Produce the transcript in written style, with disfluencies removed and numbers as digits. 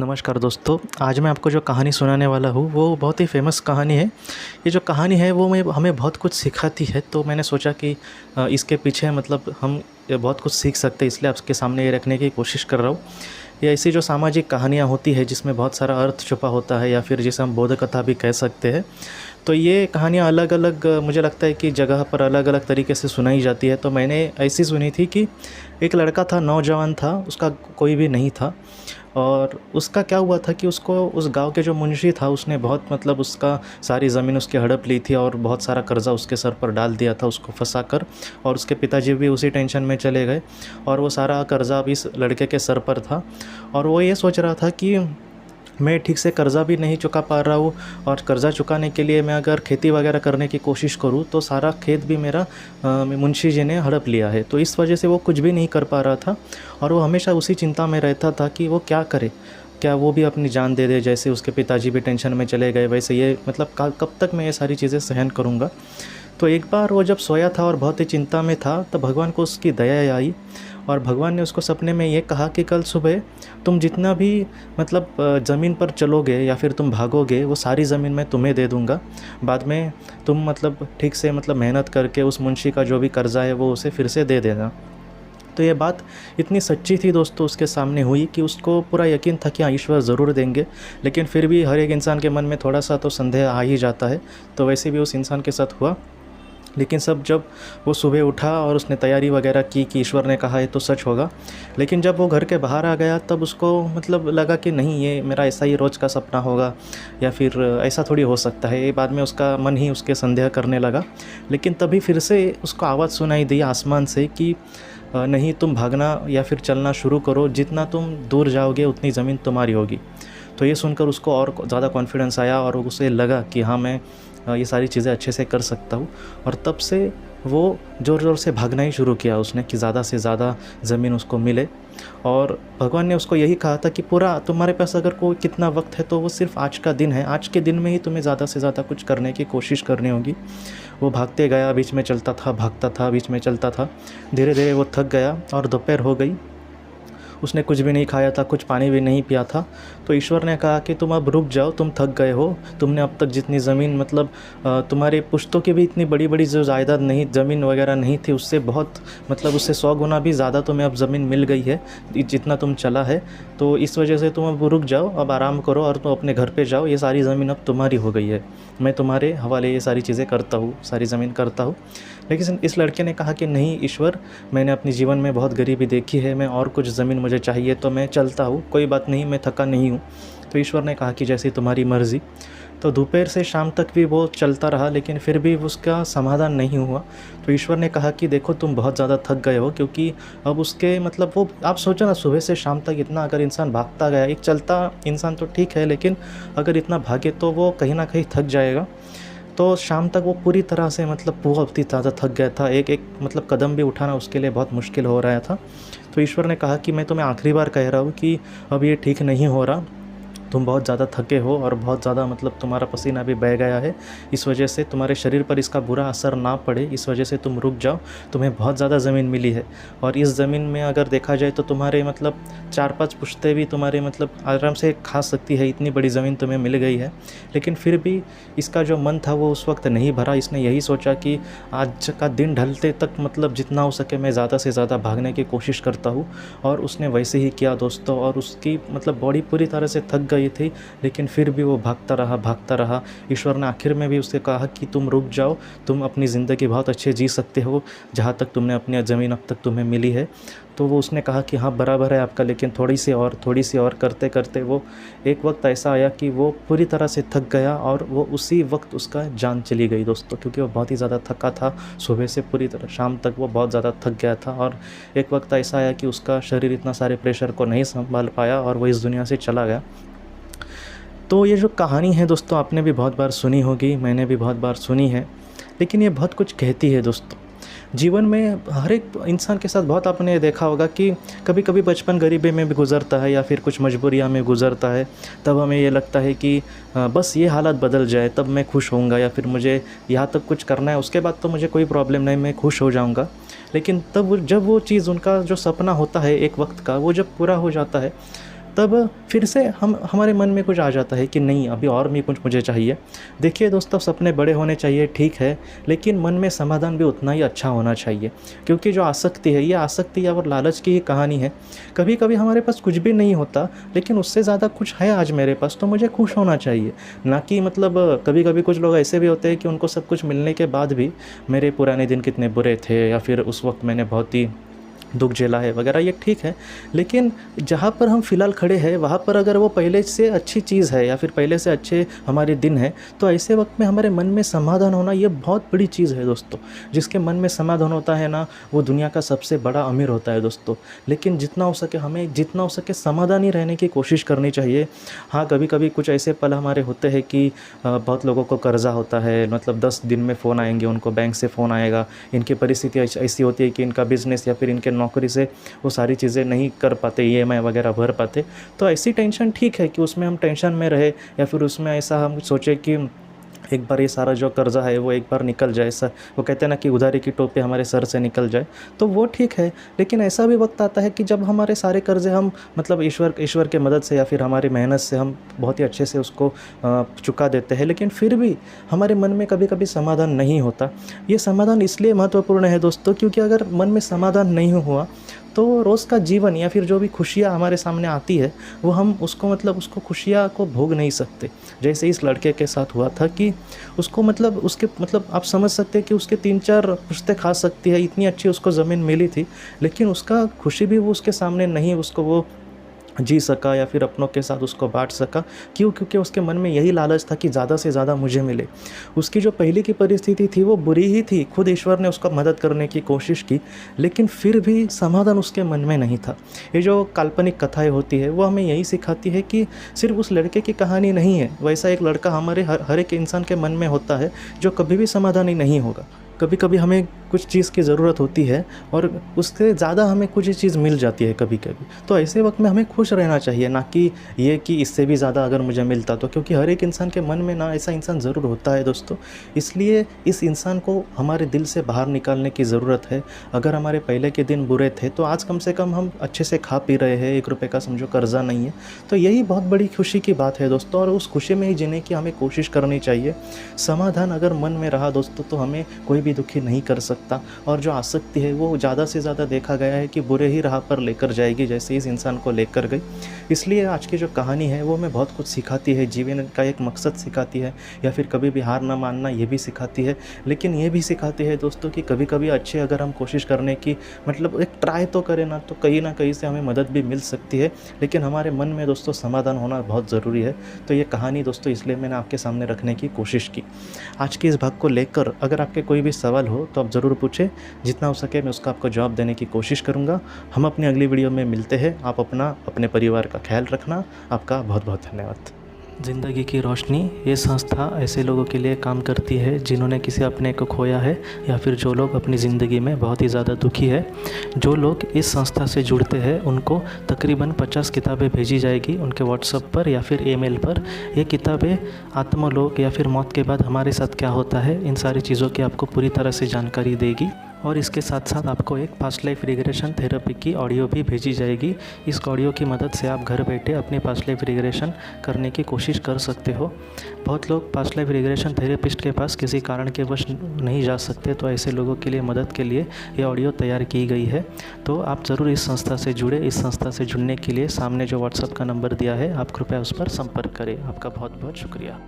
नमस्कार दोस्तों, आज मैं आपको जो कहानी सुनाने वाला हूँ वो बहुत ही फ़ेमस कहानी है। ये जो कहानी है वो मैं हमें बहुत कुछ सिखाती है, तो मैंने सोचा कि इसके पीछे मतलब हम ये बहुत कुछ सीख सकते हैं, इसलिए आपके सामने ये रखने की कोशिश कर रहा हूँ। ये ऐसी जो सामाजिक कहानियाँ होती है जिसमें बहुत सारा अर्थ छुपा होता है या फिर जिसे हम बोध कथा भी कह सकते हैं। तो ये कहानियाँ अलग अलग मुझे लगता है कि जगह पर अलग अलग तरीके से सुनाई जाती है। तो मैंने ऐसी सुनी थी कि एक लड़का था, नौजवान था, उसका कोई भी नहीं था। और उसका क्या हुआ था कि उसको उस गांव के जो मुंशी था उसने बहुत मतलब उसका सारी ज़मीन उसकी हड़प ली थी और बहुत सारा कर्ज़ा उसके सर पर डाल दिया था उसको फंसा कर। और उसके पिताजी भी उसी टेंशन में चले गए और वो सारा कर्ज़ा अब इस लड़के के सर पर था। और वो ये सोच रहा था कि मैं ठीक से कर्ज़ा भी नहीं चुका पा रहा हूँ और कर्ज़ा चुकाने के लिए मैं अगर खेती वगैरह करने की कोशिश करूँ तो सारा खेत भी मेरा मुंशी जी ने हड़प लिया है। तो इस वजह से वो कुछ भी नहीं कर पा रहा था और वो हमेशा उसी चिंता में रहता था कि वो क्या करे, क्या वो भी अपनी जान दे दे। जैसे उसके पिताजी भी टेंशन में चले गए, वैसे ये मतलब कब तक मैं ये सारी चीज़ें सहन करूँगा। तो एक बार वो जब सोया था और बहुत ही चिंता में था, तो भगवान को उसकी दया आई और भगवान ने उसको सपने में ये कहा कि कल सुबह तुम जितना भी मतलब ज़मीन पर चलोगे या फिर तुम भागोगे वो सारी ज़मीन मैं तुम्हें दे दूँगा। बाद में तुम मतलब ठीक से मतलब मेहनत करके उस मुंशी का जो भी कर्ज़ा है वो उसे फिर से दे देना। तो ये बात इतनी सच्ची थी दोस्तों उसके सामने हुई कि उसको पूरा यकीन था कि हाँ, ईश्वर ज़रूर देंगे। लेकिन फिर भी हर एक इंसान के मन में थोड़ा सा तो संदेह आ ही जाता है। तो वैसे भी उस इंसान के साथ हुआ। लेकिन सब जब वो सुबह उठा और उसने तैयारी वगैरह की कि ईश्वर ने कहा है तो सच होगा। लेकिन जब वो घर के बाहर आ गया तब उसको मतलब लगा कि नहीं, ये मेरा ऐसा ही रोज़ का सपना होगा या फिर ऐसा थोड़ी हो सकता है। ये बाद में उसका मन ही उसके संदेह करने लगा। लेकिन तभी फिर से उसको आवाज़ सुनाई दी आसमान से कि नहीं, तुम भागना या फिर चलना शुरू करो, जितना तुम दूर जाओगे उतनी ज़मीन तुम्हारी होगी। तो ये सुनकर उसको और ज़्यादा कॉन्फिडेंस आया और उसे लगा कि हाँ, मैं ये सारी चीज़ें अच्छे से कर सकता हूँ। और तब से वो ज़ोर ज़ोर से भागना ही शुरू किया उसने कि ज़्यादा से ज़्यादा ज़मीन उसको मिले। और भगवान ने उसको यही कहा था कि पूरा तुम्हारे पास अगर कोई कितना वक्त है तो वो सिर्फ आज का दिन है, आज के दिन में ही तुम्हें ज़्यादा से ज़्यादा कुछ करने की कोशिश करनी होगी। वो भागते गया, बीच में चलता था, भागता था, बीच में चलता था। धीरे धीरे वो थक गया और दोपहर हो गई। उसने कुछ भी नहीं खाया था, कुछ पानी भी नहीं पिया था। तो ईश्वर ने कहा कि तुम अब रुक जाओ, तुम थक गए हो। तुमने अब तक जितनी ज़मीन मतलब तुम्हारे पुश्तों की भी इतनी बड़ी बड़ी जो जायदाद नहीं, ज़मीन वगैरह नहीं थी, उससे बहुत मतलब उससे 100 गुना भी ज़्यादा तुम्हें अब ज़मीन मिल गई है जितना तुम चला है। तो इस वजह से तुम अब रुक जाओ, अब आराम करो और तुम अपने घर पे जाओ। ये सारी ज़मीन अब तुम्हारी हो गई है, मैं तुम्हारे हवाले ये सारी चीज़ें करता हूँ, सारी ज़मीन करता हूँ। लेकिन इस लड़के ने कहा कि नहीं ईश्वर, मैंने अपने जीवन में बहुत गरीबी देखी है, मैं और कुछ ज़मीन मुझे चाहिए, तो मैं चलता हूँ, कोई बात नहीं, मैं थका नहीं हूँ। तो ईश्वर ने कहा कि जैसी तुम्हारी मर्ज़ी। तो दोपहर से शाम तक भी वो चलता रहा, लेकिन फिर भी उसका समाधान नहीं हुआ। तो ईश्वर ने कहा कि देखो, तुम बहुत ज़्यादा थक गए हो, क्योंकि अब उसके मतलब वो आप सोचो ना, सुबह से शाम तक इतना अगर इंसान भागता गया, एक चलता इंसान तो ठीक है, लेकिन अगर इतना भागे तो वो कहीं ना कहीं थक जाएगा। तो शाम तक वो पूरी तरह से मतलब बहुत ही ज़्यादा थक गया था, एक एक मतलब कदम भी उठाना उसके लिए बहुत मुश्किल हो रहा था। तो ईश्वर ने कहा कि मैं तुम्हें आखिरी बार कह रहा हूँ कि अब ये ठीक नहीं हो रहा, तुम बहुत ज़्यादा थके हो और बहुत ज़्यादा मतलब तुम्हारा पसीना भी बह गया है। इस वजह से तुम्हारे शरीर पर इसका बुरा असर ना पड़े, इस वजह से तुम रुक जाओ। तुम्हें बहुत ज़्यादा ज़मीन मिली है और इस ज़मीन में अगर देखा जाए तो तुम्हारे मतलब 4-5 पुश्तें भी तुम्हारे मतलब आराम से खा सकती है, इतनी बड़ी ज़मीन तुम्हें मिल गई है। लेकिन फिर भी इसका जो मन था वो उस वक्त नहीं भरा। इसने यही सोचा कि आज का दिन ढलते तक मतलब जितना हो सके मैं ज़्यादा से ज़्यादा भागने की कोशिश करता हूँ। और उसने वैसे ही किया दोस्तों, और उसकी मतलब बॉडी पूरी तरह से थक गई थी, लेकिन फिर भी वो भागता रहा, भागता रहा। ईश्वर ने आखिर में भी उससे कहा कि तुम रुक जाओ, तुम अपनी ज़िंदगी बहुत अच्छे जी सकते हो जहाँ तक तुमने अपनी ज़मीन अब तक तुम्हें मिली है। तो वो उसने कहा कि हाँ, बराबर है आपका, लेकिन थोड़ी सी और करते करते वो एक वक्त ऐसा आया कि वो पूरी तरह से थक गया और वो उसी वक्त उसका जान चली गई दोस्तों, क्योंकि वो बहुत ही ज़्यादा थका था। सुबह से पूरी तरह शाम तक वो बहुत ज़्यादा थक गया था और एक वक्त ऐसा आया कि उसका शरीर इतना सारे प्रेशर को नहीं संभाल पाया और वो इस दुनिया से चला गया। तो ये जो कहानी है दोस्तों, आपने भी बहुत बार सुनी होगी, मैंने भी बहुत बार सुनी है, लेकिन ये बहुत कुछ कहती है दोस्तों। जीवन में हर एक इंसान के साथ बहुत आपने देखा होगा कि कभी कभी बचपन गरीबी में भी गुजरता है या फिर कुछ मजबूरियां में गुजरता है। तब हमें ये लगता है कि बस ये हालत बदल जाए तब मैं खुश होऊंगा, या फिर मुझे यहाँ तक कुछ करना है, उसके बाद तो मुझे कोई प्रॉब्लम नहीं, मैं खुश हो जाऊँगा। लेकिन तब जब वो चीज़, उनका जो सपना होता है एक वक्त का, वो जब पूरा हो जाता है तब फिर से हमारे मन में कुछ आ जाता है कि नहीं, अभी और भी कुछ मुझे चाहिए। देखिए दोस्तों, सपने बड़े होने चाहिए, ठीक है, लेकिन मन में समाधान भी उतना ही अच्छा होना चाहिए, क्योंकि जो आसक्ति है, ये आसक्ति और लालच की ही कहानी है। कभी कभी हमारे पास कुछ भी नहीं होता, लेकिन उससे ज़्यादा कुछ है आज मेरे पास, तो मुझे खुश होना चाहिए। ना कि मतलब कभी कभी कुछ लोग ऐसे भी होते हैं कि उनको सब कुछ मिलने के बाद भी मेरे पुराने दिन कितने बुरे थे, या फिर उस वक्त मैंने बहुत ही दुख झेला है वगैरह, ये ठीक है। लेकिन जहाँ पर हम फ़िलहाल खड़े हैं, वहाँ पर अगर वो पहले से अच्छी चीज़ है या फिर पहले से अच्छे हमारे दिन हैं, तो ऐसे वक्त में हमारे मन में समाधान होना ये बहुत बड़ी चीज़ है दोस्तों। जिसके मन में समाधान होता है ना, वो दुनिया का सबसे बड़ा अमीर होता है दोस्तों। लेकिन जितना हो सके हमें जितना हो सके समाधानी रहने की कोशिश करनी चाहिए। हाँ, कभी कभी कुछ ऐसे पल हमारे होते हैं कि बहुत लोगों को कर्ज़ा होता है, मतलब 10 दिन में फ़ोन आएंगे, उनको बैंक से फ़ोन आएगा। इनकी परिस्थिति ऐसी होती है कि इनका बिज़नेस या फिर इनके नौकरी से वो सारी चीज़ें नहीं कर पाते, ईएमआई वगैरह भर पाते। तो ऐसी टेंशन ठीक है कि उसमें हम टेंशन में रहे, या फिर उसमें ऐसा हम सोचे कि एक बार ये सारा जो कर्ज़ा है वो एक बार निकल जाए। ऐसा वो कहते हैं ना कि उधारी की टोपी हमारे सर से निकल जाए, तो वो ठीक है। लेकिन ऐसा भी वक्त आता है कि जब हमारे सारे कर्ज़े हम मतलब ईश्वर के मदद से या फिर हमारी मेहनत से हम बहुत ही अच्छे से उसको चुका देते हैं, लेकिन फिर भी हमारे मन में कभी कभी समाधान नहीं होता। ये समाधान इसलिए महत्वपूर्ण है दोस्तों, क्योंकि अगर मन में समाधान नहीं हुआ तो रोज़ का जीवन या फिर जो भी खुशियाँ हमारे सामने आती है, वो हम उसको खुशियाँ को भोग नहीं सकते। जैसे इस लड़के के साथ हुआ था कि उसको उसके आप समझ सकते हैं कि उसके 3-4 पुश्तें खा सकती है, इतनी अच्छी उसको ज़मीन मिली थी, लेकिन उसका खुशी भी वो उसके सामने नहीं उसको वो जी सका या फिर अपनों के साथ उसको बांट सका। क्यों? क्योंकि उसके मन में यही लालच था कि ज़्यादा से ज़्यादा मुझे मिले। उसकी जो पहले की परिस्थिति थी वो बुरी ही थी, खुद ईश्वर ने उसका मदद करने की कोशिश की, लेकिन फिर भी समाधान उसके मन में नहीं था। ये जो काल्पनिक कथाएं होती है वो हमें यही सिखाती है कि सिर्फ उस लड़के की कहानी नहीं है, वैसा एक लड़का हमारे हर एक इंसान के मन में होता है जो कभी भी समाधानी नहीं होगा। कभी कभी हमें कुछ चीज़ की ज़रूरत होती है और उससे ज़्यादा हमें कुछ चीज़ मिल जाती है कभी कभी, तो ऐसे वक्त में हमें खुश रहना चाहिए, ना कि ये कि इससे भी ज़्यादा अगर मुझे मिलता तो। क्योंकि हर एक इंसान के मन में ना ऐसा इंसान ज़रूर होता है दोस्तों। इसलिए इस इंसान को हमारे दिल से बाहर निकालने की ज़रूरत है। अगर हमारे पहले के दिन बुरे थे तो आज कम से कम हम अच्छे से खा पी रहे हैं, 1 रुपये का समझो कर्जा नहीं है, तो यही बहुत बड़ी खुशी की बात है दोस्तों। और उस खुशी में ही जीने की हमें कोशिश करनी चाहिए। समाधान अगर मन में रहा दोस्तों तो हमें कोई भी दुखी नहीं कर सकता। और जो आसक्ति है वो ज़्यादा से ज़्यादा देखा गया है कि बुरे ही राह पर लेकर जाएगी, जैसे इस इंसान को लेकर गई। इसलिए आज की जो कहानी है वो हमें बहुत कुछ सिखाती है, जीवन का एक मकसद सिखाती है, या फिर कभी भी हार ना मानना ये भी सिखाती है। लेकिन ये भी सिखाती है दोस्तों कि कभी कभी अच्छे अगर हम कोशिश करने की मतलब एक ट्राई तो करें ना, तो कहीं ना कहीं से हमें मदद भी मिल सकती है। लेकिन हमारे मन में दोस्तों समाधान होना बहुत ज़रूरी है। तो ये कहानी दोस्तों इसलिए मैंने आपके सामने रखने की कोशिश की। आज के इस भाग को लेकर अगर आपके कोई भी सवाल हो तो आप ज़रूर पूछें, जितना हो सके मैं उसका आपको जवाब देने की कोशिश करूँगा। हम अपनी अगली वीडियो में मिलते हैं। आप अपने परिवार का ख्याल रखना। आपका बहुत बहुत धन्यवाद। ज़िंदगी की रोशनी ये संस्था ऐसे लोगों के लिए काम करती है जिन्होंने किसी अपने को खोया है, या फिर जो लोग अपनी ज़िंदगी में बहुत ही ज़्यादा दुखी है। जो लोग इस संस्था से जुड़ते हैं उनको तकरीबन 50 किताबें भेजी जाएगी उनके व्हाट्सएप पर या फिर ईमेल पर। ये किताबें आत्मलोक या फिर मौत के बाद हमारे साथ क्या होता है, इन सारी चीज़ों की आपको पूरी तरह से जानकारी देगी। और इसके साथ साथ आपको एक पास्ट लाइफ रिग्रेशन थेरेपी की ऑडियो भी भेजी जाएगी। इस ऑडियो की मदद से आप घर बैठे अपनी पास्ट लाइफ रिग्रेशन करने की कोशिश कर सकते हो। बहुत लोग पास्ट लाइफ रिग्रेशन थेरेपिस्ट के पास किसी कारण के वश नहीं जा सकते, तो ऐसे लोगों के लिए मदद के लिए ये ऑडियो तैयार की गई है। तो आप ज़रूर इस संस्था से जुड़े। इस संस्था से जुड़ने के लिए सामने जो व्हाट्सएप का नंबर दिया है, आप कृपया उस पर संपर्क करें। आपका बहुत बहुत शुक्रिया।